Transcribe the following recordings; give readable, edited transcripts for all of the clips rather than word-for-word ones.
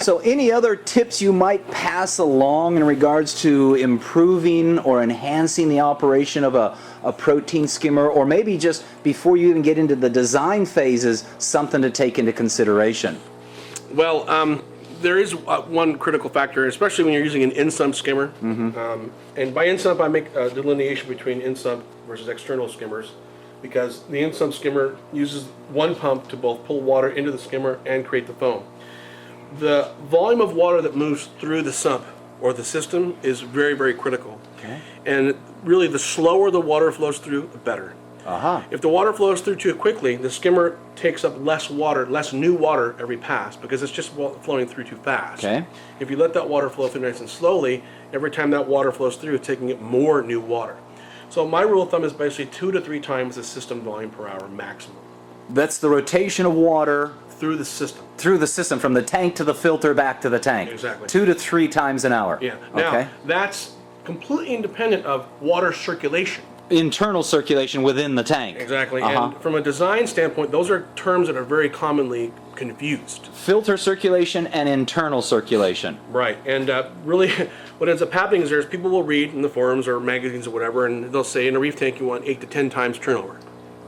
So any other tips you might pass along in regards to improving or enhancing the operation of a protein skimmer, or maybe just before you even get into the design phases, something to take into consideration? Well, there is one critical factor, especially when you're using an in-sump skimmer. And by in-sump, I make a delineation between in-sump versus external skimmers, because the in-sump skimmer uses one pump to both pull water into the skimmer and create the foam. The volume of water that moves through the sump or the system is very, very critical. Okay. And really, the slower the water flows through, the better. If the water flows through too quickly, the skimmer takes up less water, less new water every pass, because it's just flowing through too fast. Okay. If you let that water flow through nice and slowly, every time that water flows through, it's taking up more new water. So my rule of thumb is basically 2 to 3 times the system volume per hour maximum. That's the rotation of water Through the system. through the system, from the tank to the filter back to the tank. Exactly. 2 to 3 times an hour. Yeah. Now, that's completely independent of water circulation. Internal circulation within the tank. Exactly. And from a design standpoint, those are terms that are very commonly confused. Filter circulation and internal circulation. Right. And really, what ends up happening is there's people will read in the forums or magazines or whatever, and they'll say in a reef tank you want 8 to 10 times turnover.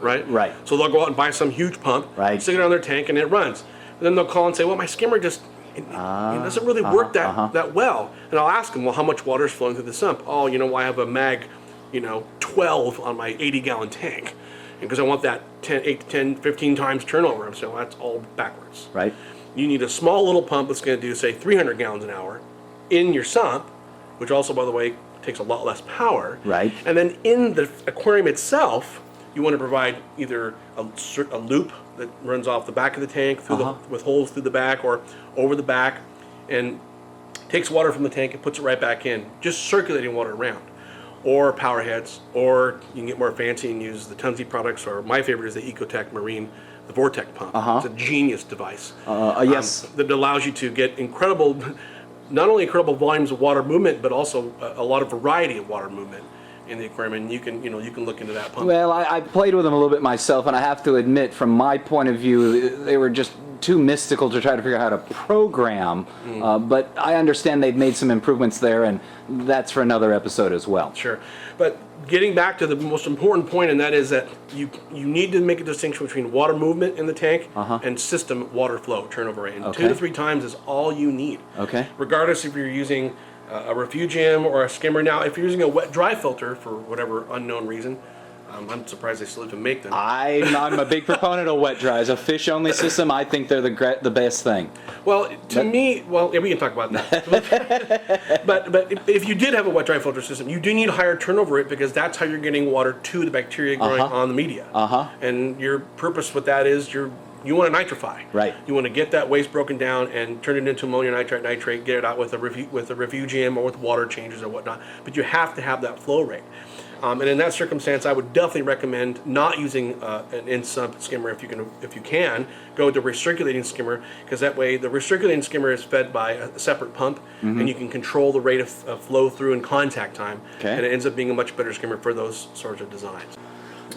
Right? Right. So they'll go out and buy some huge pump, Right. stick it on their tank, and it runs. And then they'll call and say, well, my skimmer just it doesn't really work that well. And I'll ask them, well, how much water is flowing through the sump? Oh, I have a mag 12 on my 80-gallon tank, because I want that 8 to 10, 15 times turnover. I'm saying, well, that's all backwards. Right. You need a small little pump that's going to do, say, 300 gallons an hour in your sump, which also, by the way, takes a lot less power. Right. And then in the aquarium itself, you want to provide either a loop that runs off the back of the tank through with holes through the back or over the back, and takes water from the tank and puts it right back in, just circulating water around. Or power heads, or you can get more fancy and use the Tunzi products, or my favorite is the Ecotech Marine, the Vortec pump. It's a genius device. Yes. That allows you to get not only incredible volumes of water movement, but also a lot of variety of water movement in the aquarium, and you can look into that pump. Well, I played with them a little bit myself, and I have to admit, from my point of view, they were just too mystical to try to figure out how to program, but I understand they've made some improvements there, and that's for another episode as well. Sure. But getting back to the most important point, and that is that you need to make a distinction between water movement in the tank and system water flow turnover rate. And 2 to 3 times is all you need. Okay. Regardless if you're using a refugium or a skimmer. Now, if you're using a wet-dry filter for whatever unknown reason, I'm surprised they still even make them. I'm a big proponent of wet dry. As a fish-only system, I think they're the best thing. Well, to me, yeah, we can talk about that. but if you did have a wet-dry filter system, you do need a higher turnover rate, because that's how you're getting water to the bacteria growing on the media. And your purpose with that is you want to nitrify. Right. You want to get that waste broken down and turn it into ammonium nitrate, get it out with a refugium or with water changes or whatnot. But you have to have that flow rate. And in that circumstance, I would definitely recommend not using an in-sump skimmer if you can. Go with the recirculating skimmer, because that way the recirculating skimmer is fed by a separate pump, and you can control the rate of flow through and contact time. And it ends up being a much better skimmer for those sorts of designs.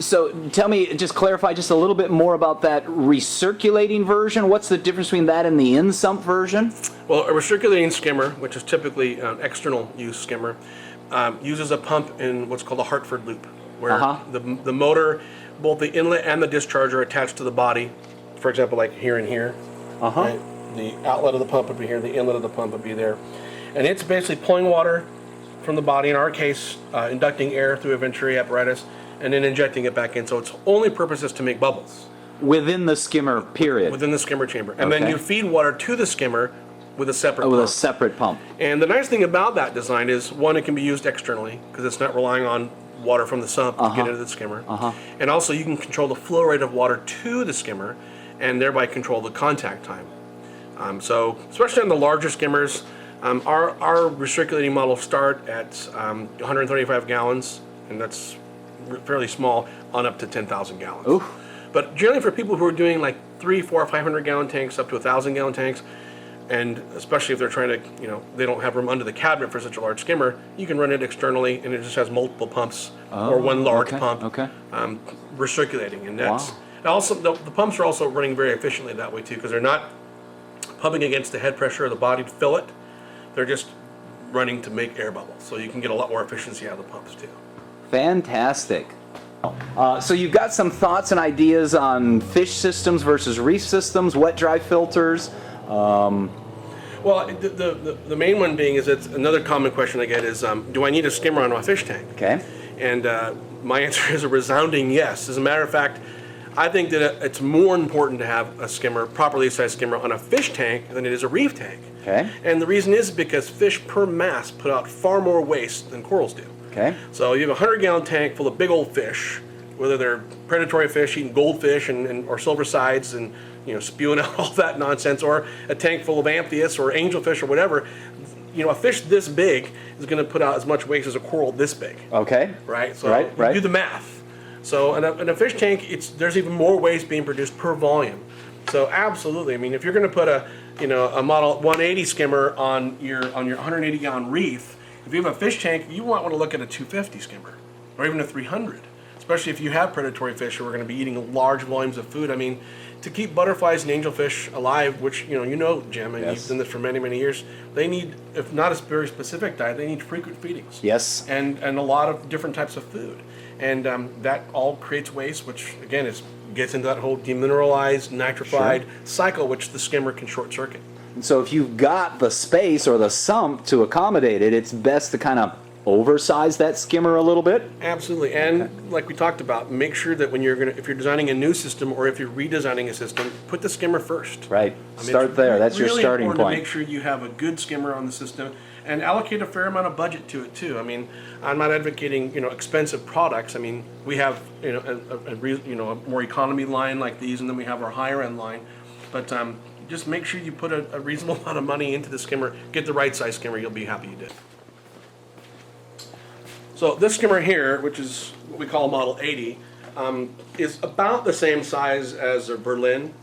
So tell me, just clarify just a little bit more about that recirculating version. What's the difference between that and the in-sump version? Well, a recirculating skimmer, which is typically an external use skimmer, uses a pump in what's called a Hartford loop, where the motor, both the inlet and the discharge, are attached to the body. For example, like here and here. Right? The outlet of the pump would be here, the inlet of the pump would be there. And it's basically pulling water from the body, in our case, inducting air through a venturi apparatus, and then injecting it back in. So its only purpose is to make bubbles. Within the skimmer, period. Within the skimmer chamber. And then you feed water to the skimmer with a separate pump. With a separate pump. And the nice thing about that design is, one, it can be used externally, because it's not relying on water from the sump to get into the skimmer. And also you can control the flow rate of water to the skimmer, and thereby control the contact time. So especially on the larger skimmers, our recirculating models start at 135 gallons, and that's fairly small, on up to 10,000 gallons. Oof. But generally for people who are doing like 300, 400, 500 gallon tanks up to 1,000 gallon tanks, and especially if they're trying to, they don't have room under the cabinet for such a large skimmer, you can run it externally, and it just has multiple pumps, or one large pump recirculating. And that's also, the pumps are also running very efficiently that way too, because they're not pumping against the head pressure of the body to fill it. They're just running to make air bubbles. So you can get a lot more efficiency out of the pumps too. Fantastic. So you've got some thoughts and ideas on fish systems versus reef systems, wet dry filters. Well, the main one being is it's another common question I get is, do I need a skimmer on my fish tank? Okay. And my answer is a resounding yes. As a matter of fact, I think that it's more important to have a skimmer, properly sized skimmer, on a fish tank than it is a reef tank. Okay. And the reason is because fish per mass put out far more waste than corals do. Okay. So you have a 100-gallon tank full of big old fish, whether they're predatory fish eating goldfish or silver sides and spewing out all that nonsense, or a tank full of amphibious or angelfish or whatever. A fish this big is going to put out as much waste as a coral this big. Okay. Right. So right. do the math. So in a fish tank, there's even more waste being produced per volume. So absolutely, I mean, if you're going to put a model 180 skimmer on your 180-gallon reef, if you have a fish tank, you might want to look at a 250 skimmer or even a 300, especially if you have predatory fish who are going to be eating large volumes of food. I mean, to keep butterflies and angelfish alive, which Jim, and yes. you've done this for many, many years, they need, if not a very specific diet, they need frequent feedings. Yes. And a lot of different types of food. And that all creates waste, which again gets into that whole demineralized, nitrified cycle, which the skimmer can short circuit. And so if you've got the space or the sump to accommodate it, it's best to kind of oversize that skimmer a little bit. Absolutely. And like we talked about, make sure that when if you're designing a new system or if you're redesigning a system, put the skimmer first. Right. Start there. That's your starting point. Really important to make sure you have a good skimmer on the system and allocate a fair amount of budget to it too. I mean, I'm not advocating expensive products. I mean, we have a more economy line like these, and then we have our higher end line. But just make sure you put a reasonable amount of money into the skimmer. Get the right size skimmer. You'll be happy you did. So this skimmer here, which is what we call Model 80, is about the same size as a Berlin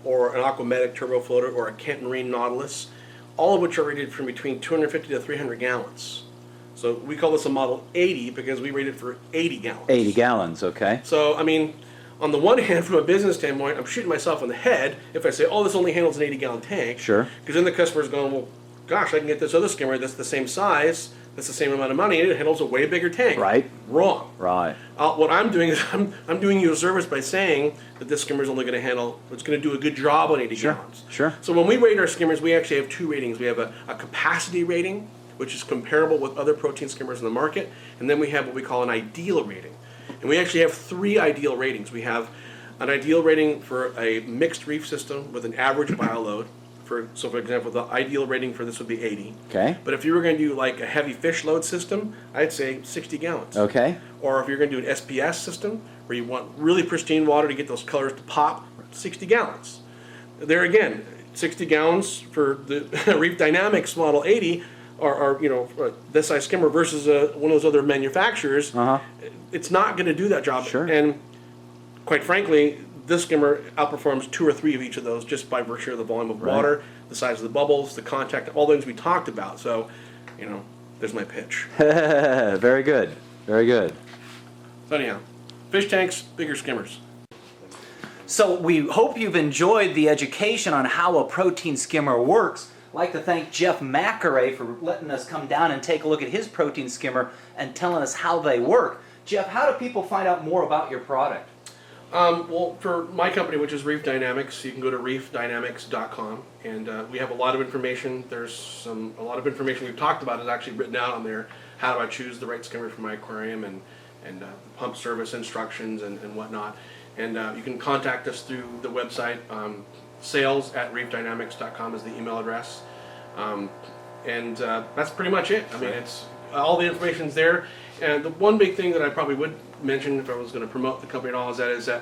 or an Aquamatic turbo floater or a Kent Marine Nautilus, all of which are rated from between 250 to 300 gallons. So we call this a Model 80 because we rate it for 80 gallons. 80 gallons, okay. So, I mean, on the one hand, from a business standpoint, I'm shooting myself in the head if I say, oh, this only handles an 80-gallon tank. Sure. Because then the customer's going, well, gosh, I can get this other skimmer that's the same size, that's the same amount of money, and it handles a way bigger tank. Right. Wrong. Right. What I'm doing is I'm doing you a service by saying that this skimmer is only going to handle, it's going to do a good job on 80 gallons. Sure. So when we rate our skimmers, we actually have two ratings. We have a capacity rating, which is comparable with other protein skimmers in the market, and then we have what we call an ideal rating. And we actually have three ideal ratings. We have an ideal rating for a mixed reef system with an average bioload. So for example, the ideal rating for this would be 80. Okay. But if you were going to do like a heavy fish load system, I'd say 60 gallons. Okay. Or if you're going to do an SPS system, where you want really pristine water to get those colors to pop, 60 gallons. There again, 60 gallons for the Reef Dynamics Model 80, or this size skimmer versus one of those other manufacturers, it's not going to do that job. Sure. And quite frankly, this skimmer outperforms 2 or 3 of each of those just by virtue of the volume of water, the size of the bubbles, the contact, all the things we talked about. So, there's my pitch. Very good. Very good. So anyhow, fish tanks, bigger skimmers. So we hope you've enjoyed the education on how a protein skimmer works. I'd like to thank Jeff Macare for letting us come down and take a look at his protein skimmer and telling us how they work. Jeff, how do people find out more about your product? Well, for my company, which is Reef Dynamics, you can go to reefdynamics.com, and we have a lot of information. There's a lot of information we've talked about is actually written out on there. How do I choose the right skimmer for my aquarium, and pump service instructions and whatnot. And you can contact us through the website. Sales@reefdynamics.com is the email address. That's pretty much it. I mean, it's all the information's there. And the one big thing that I probably would mention if I was going to promote the company at all is that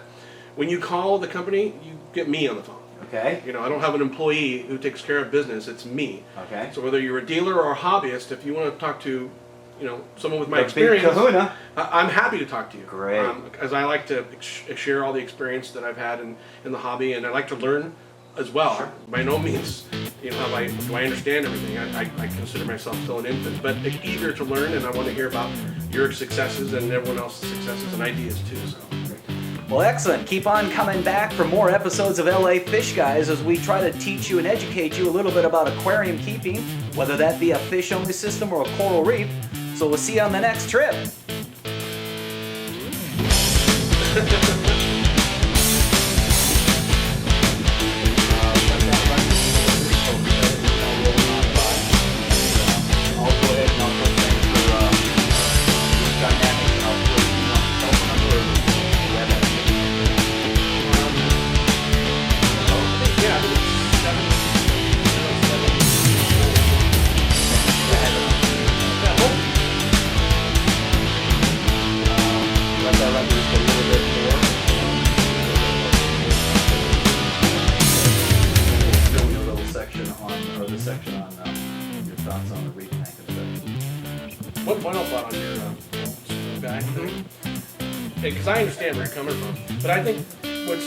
when you call the company, you get me on the phone. Okay. I don't have an employee who takes care of business. It's me. Okay. So whether you're a dealer or a hobbyist, if you want to talk to someone with my The experience, big kahuna. I'm happy to talk to you. Great. As I like to share all the experience that I've had in the hobby, and I like to learn as well. Sure. By no means, do I understand everything. I consider myself still an infant, but eager to learn, and I want to hear about your successes and everyone else's successes and ideas too. So. Well, excellent. Keep on coming back for more episodes of LA Fish Guys as we try to teach you and educate you a little bit about aquarium keeping, whether that be a fish-only system or a coral reef. So we'll see you on the next trip. Section on your thoughts on the reef tank inspection. One final thought on your guy thing, because I understand where you're coming from, but I think what's